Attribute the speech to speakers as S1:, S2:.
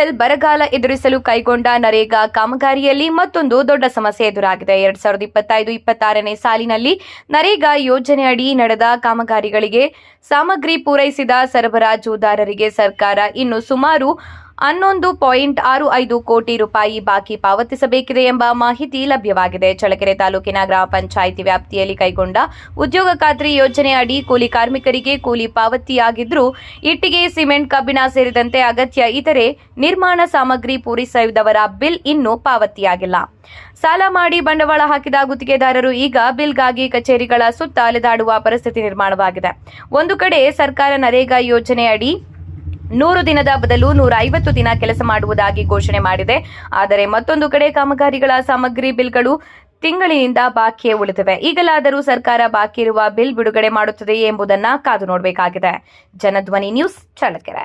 S1: ಕೊಳೆಗಲ್ ಬರಗಾಲ ಎದುರಿಸಲು ಕೈಗೊಂಡ ನರೇಗಾ ಕಾಮಗಾರಿಯಲ್ಲಿ ಮತ್ತೊಂದು ದೊಡ್ಡ ಸಮಸ್ಯೆ ಎದುರಾಗಿದೆ. 2025-26ನೇ ಸಾಲಿನಲ್ಲಿ ನರೇಗಾ ಯೋಜನೆಯಡಿ ನಡೆದ ಕಾಮಗಾರಿಗಳಿಗೆ ಸಾಮಗ್ರಿ ಪೂರೈಸಿದ ಸರಬರಾಜುದಾರರಿಗೆ ಸರ್ಕಾರ ಇನ್ನು ಸುಮಾರು 11.65 ಕೋಟಿ ರೂಪಾಯಿ ಬಾಕಿ ಪಾವತಿಸಬೇಕಿದೆ ಎಂಬ ಮಾಹಿತಿ ಲಭ್ಯವಾಗಿದೆ. ಚಳ್ಳಕೆರೆ ತಾಲೂಕಿನ ಗ್ರಾಮ ಪಂಚಾಯಿತಿ ವ್ಯಾಪ್ತಿಯಲ್ಲಿ ಕೈಗೊಂಡ ಉದ್ಯೋಗ ಖಾತ್ರಿ ಯೋಜನೆ ಅಡಿ ಕೂಲಿ ಕಾರ್ಮಿಕರಿಗೆ ಕೂಲಿ ಪಾವತಿಯಾಗಿದ್ದರೂ ಇಟ್ಟಿಗೆ, ಸಿಮೆಂಟ್, ಕಬ್ಬಿಣ ಸೇರಿದಂತೆ ಅಗತ್ಯ ಇತರೆ ನಿರ್ಮಾಣ ಸಾಮಗ್ರಿ ಪೂರೈಸಿದವರ ಬಿಲ್ ಇನ್ನೂ ಪಾವತಿಯಾಗಿಲ್ಲ. ಸಾಲ ಮಾಡಿ ಬಂಡವಾಳ ಹಾಕಿದ ಗುತ್ತಿಗೆದಾರರು ಈಗ ಬಿಲ್ಗಾಗಿ ಕಚೇರಿಗಳ ಸುತ್ತ ಅಲೆದಾಡುವ ಪರಿಸ್ಥಿತಿ ನಿರ್ಮಾಣವಾಗಿದೆ. ಒಂದು ಕಡೆ ಸರ್ಕಾರ ನರೇಗಾ ಯೋಜನೆ ಅಡಿ 100 ದಿನದ ಬದಲು 150 ದಿನ ಕೆಲಸ ಮಾಡುವುದಾಗಿ ಘೋಷಣೆ ಮಾಡಿದೆ. ಆದರೆ ಮತ್ತೊಂದು ಕಡೆ ಕಾಮಗಾರಿಗಳ ಸಾಮಗ್ರಿ ಬಿಲ್ಗಳು ತಿಂಗಳಿನಿಂದ ಬಾಕಿಯೇ ಉಳಿದಿವೆ. ಈಗಲಾದರೂ ಸರ್ಕಾರ ಬಾಕಿ ಇರುವ ಬಿಲ್ ಬಿಡುಗಡೆ ಮಾಡುತ್ತದೆಯೇ ಎಂಬುದನ್ನು ಕಾದು ನೋಡಬೇಕಾಗಿದೆ. ಜನಧ್ವನಿ ನ್ಯೂಸ್, ಚಳ್ಳಕೆರೆ.